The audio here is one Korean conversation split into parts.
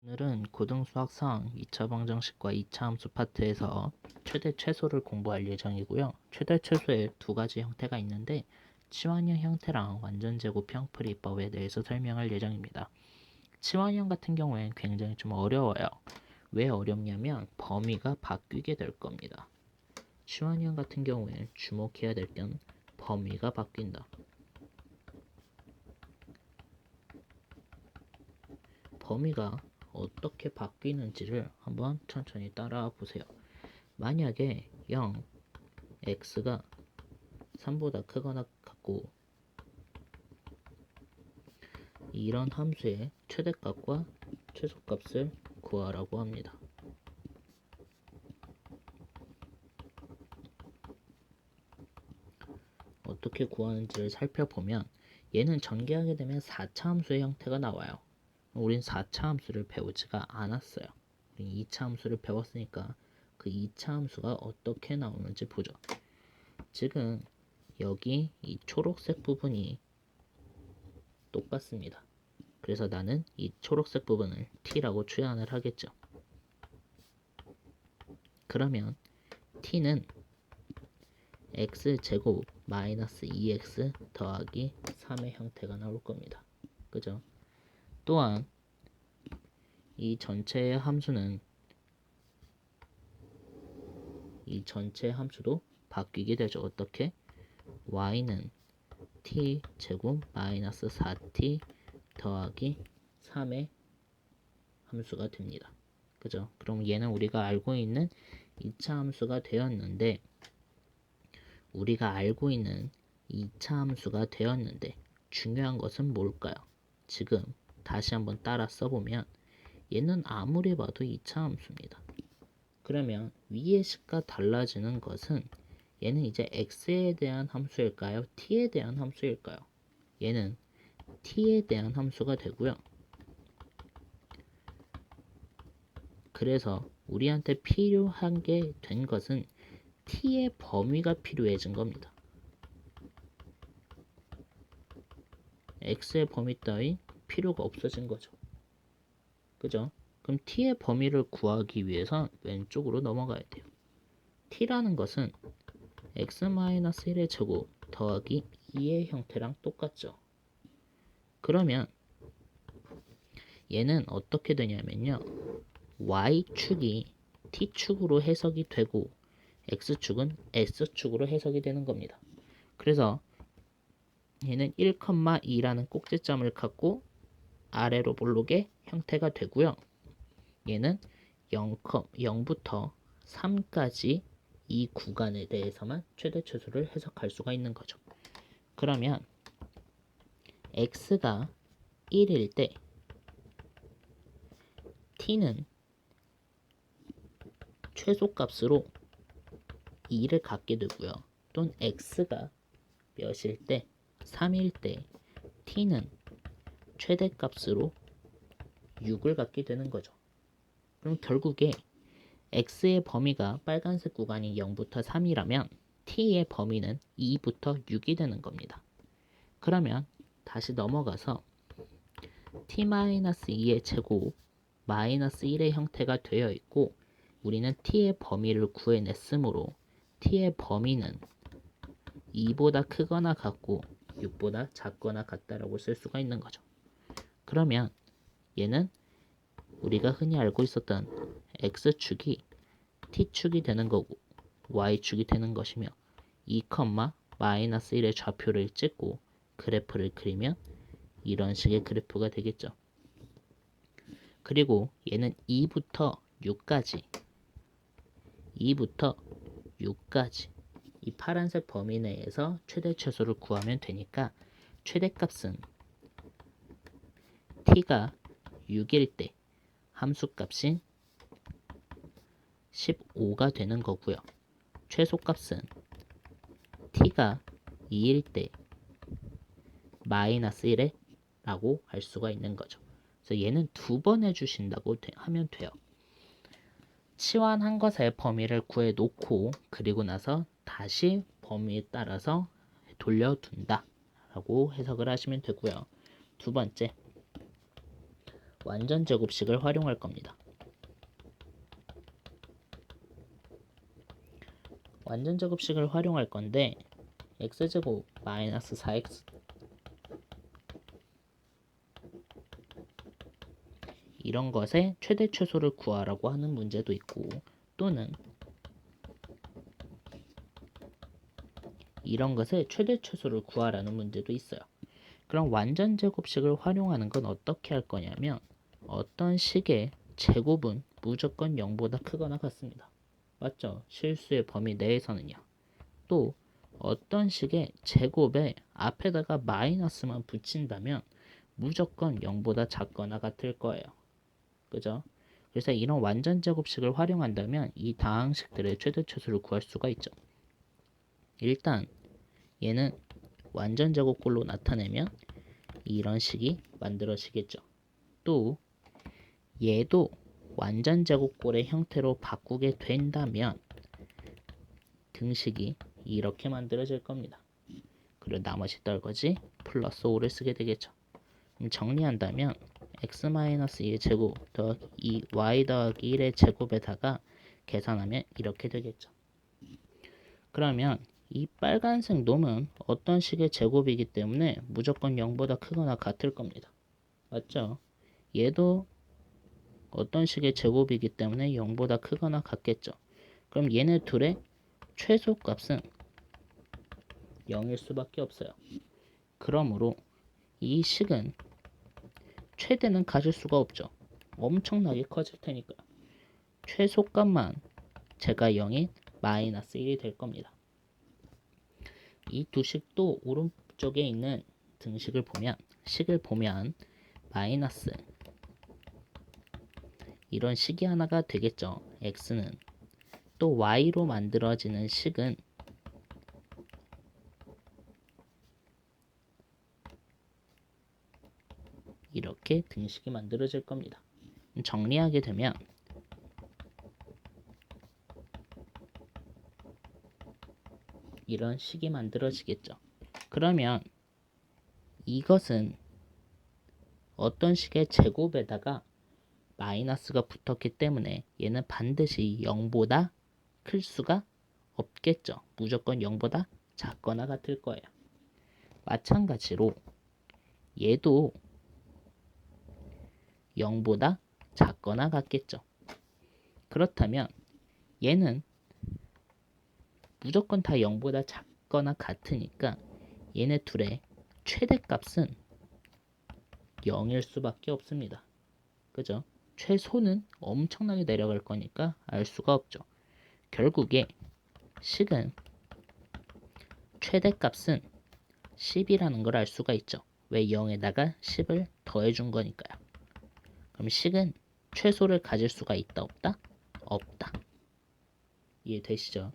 오늘은 고등수학상 2차 방정식과 2차 함수 파트에서 최대 최소를 공부할 예정이고요. 최대 최소의 두 가지 형태가 있는데 치환형 형태랑 완전제곱 형풀이법에 대해서 설명할 예정입니다. 치환형 같은 경우엔 굉장히 좀 어려워요. 왜 어렵냐면 범위가 바뀌게 될 겁니다. 치환형 같은 경우엔 주목해야 될 건 범위가 바뀐다. 범위가 어떻게 바뀌는지를 한번 천천히 따라와 보세요. 만약에 0, x가 3보다 크거나 같고 이런 함수의 최대값과 최소값을 구하라고 합니다. 어떻게 구하는지를 살펴보면 얘는 전개하게 되면 4차 함수의 형태가 나와요. 우린 4차 함수를 배우지가 않았어요. 우린 2차 함수를 배웠으니까 그 2차 함수가 어떻게 나오는지 보죠. 지금 여기 이 초록색 부분이 똑같습니다. 그래서 나는 이 초록색 부분을 t라고 추산을 하겠죠. 그러면 t는 x제곱 마이너스 2x 더하기 3의 형태가 나올 겁니다. 그죠? 또한 이 전체의 함수는 이 전체 함수도 바뀌게 되죠. 어떻게? y는 t제곱 마이너스 4t 더하기 3의 함수가 됩니다. 그죠? 그럼 얘는 우리가 알고 있는 2차 함수가 되었는데 우리가 알고 있는 2차 함수가 되었는데 중요한 것은 뭘까요? 지금 다시 한번 따라 써보면 얘는 아무리 봐도 2차 함수입니다. 그러면 위의 식과 달라지는 것은 얘는 이제 x에 대한 함수일까요? t에 대한 함수일까요? 얘는 t에 대한 함수가 되고요. 그래서 우리한테 필요한 게 된 것은 t의 범위가 필요해진 겁니다. x의 범위 따위 필요가 없어진 거죠. 그죠? 그럼 t의 범위를 구하기 위해선 왼쪽으로 넘어가야 돼요. t라는 것은 x-1의 제곱 더하기 2의 형태랑 똑같죠. 그러면 얘는 어떻게 되냐면요. y축이 t축으로 해석이 되고 x축은 s축으로 해석이 되는 겁니다. 그래서 얘는 1,2라는 꼭지점을 갖고 아래로 볼록의 형태가 되고요. 얘는 0부터 3까지 이 구간에 대해서만 최대 최소를 해석할 수가 있는 거죠. 그러면 x가 1일 때 t는 최소값으로 2를 갖게 되고요. 또는 x가 몇일 때 3일 때 t는 최대값으로 6을 갖게 되는 거죠. 그럼 결국에 x의 범위가 빨간색 구간이 0부터 3이라면 t의 범위는 2부터 6이 되는 겁니다. 그러면 다시 넘어가서 t-2의 제곱 마이너스 1의 형태가 되어 있고 우리는 t의 범위를 구해냈으므로 t의 범위는 2보다 크거나 같고 6보다 작거나 같다라고 쓸 수가 있는 거죠. 그러면 얘는 우리가 흔히 알고 있었던 x축이 t축이 되는 거고 y축이 되는 것이며 2, 마이너스 1의 좌표를 찍고 그래프를 그리면 이런 식의 그래프가 되겠죠. 그리고 얘는 2부터 6까지 이 파란색 범위 내에서 최대 최소를 구하면 되니까 최대값은 t가 6일 때 함수값인 15가 되는 거고요. 최소값은 t가 2일 때 마이너스 1에 라고 할 수가 있는 거죠. 그래서 얘는 두 번 해주신다고 하면 돼요. 치환한 것의 범위를 구해놓고 그리고 나서 다시 범위에 따라서 돌려둔다 라고 해석을 하시면 되고요. 두 번째, 완전 제곱식을 활용할 겁니다. 완전 제곱식을 활용할 건데 x제곱 마이너스 4x 이런 것의 최대 최소를 구하라고 하는 문제도 있고, 또는 이런 것의 최대 최소를 구하라는 문제도 있어요. 그럼 완전 제곱식을 활용하는 건 어떻게 할 거냐면, 어떤 식의 제곱은 무조건 0보다 크거나 같습니다. 맞죠? 실수의 범위 내에서는요. 또 어떤 식의 제곱에 앞에다가 마이너스만 붙인다면 무조건 0보다 작거나 같을 거예요. 그죠? 그래서 이런 완전 제곱식을 활용한다면 이 다항식들의 최대 최소를 구할 수가 있죠. 일단 얘는 완전 제곱꼴로 나타내면 이런 식이 만들어지겠죠. 또 얘도 완전 제곱꼴의 형태로 바꾸게 된다면 등식이 이렇게 만들어질 겁니다. 그리고 나머지 떨거지 플러스 5를 쓰게 되겠죠. 그럼 정리한다면 x-2의 제곱 더하기 2y 더하기 1의 제곱에다가 계산하면 이렇게 되겠죠. 그러면 이 빨간색 놈은 어떤 식의 제곱이기 때문에 무조건 0보다 크거나 같을 겁니다. 맞죠? 얘도 어떤 식의 제곱이기 때문에 0보다 크거나 같겠죠. 그럼 얘네 둘의 최소값은 0일 수밖에 없어요. 그러므로 이 식은 최대는 가질 수가 없죠. 엄청나게 커질 테니까요. 최소값만 제가 0인 마이너스 1이 될 겁니다. 이 두 식도 오른쪽에 있는 등식을 보면, 식을 보면 마이너스 이런 식이 하나가 되겠죠. x는 또 y로 만들어지는 식은 이렇게 등식이 만들어질 겁니다. 정리하게 되면 이런 식이 만들어지겠죠. 그러면 이것은 어떤 식의 제곱에다가 마이너스가 붙었기 때문에 얘는 반드시 0보다 클 수가 없겠죠. 무조건 0보다 작거나 같을 거예요. 마찬가지로 얘도 0보다 작거나 같겠죠. 그렇다면 얘는 무조건 다 0보다 작거나 같으니까 얘네 둘의 최대값은 0일 수밖에 없습니다. 그죠? 최소는 엄청나게 내려갈 거니까 알 수가 없죠. 결국에 식은 최대값은 10이라는 걸 알 수가 있죠. 왜 0에다가 10을 더해준 거니까요. 그럼 식은 최소를 가질 수가 있다 없다? 없다. 이해되시죠?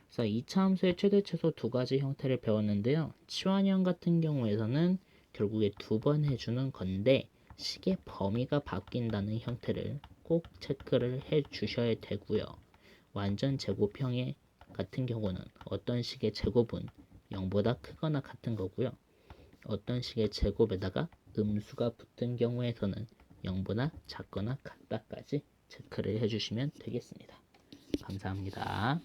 그래서 2차 함수의 최대 최소 두 가지 형태를 배웠는데요. 치환형 같은 경우에서는 결국에 두 번 해주는 건데 식의 범위가 바뀐다는 형태를 꼭 체크를 해 주셔야 되고요. 완전 제곱형의 같은 경우는 어떤 식의 제곱은 0보다 크거나 같은 거고요. 어떤 식의 제곱에다가 음수가 붙은 경우에서는 0보다 작거나 같다까지 체크를 해주시면 되겠습니다. 감사합니다.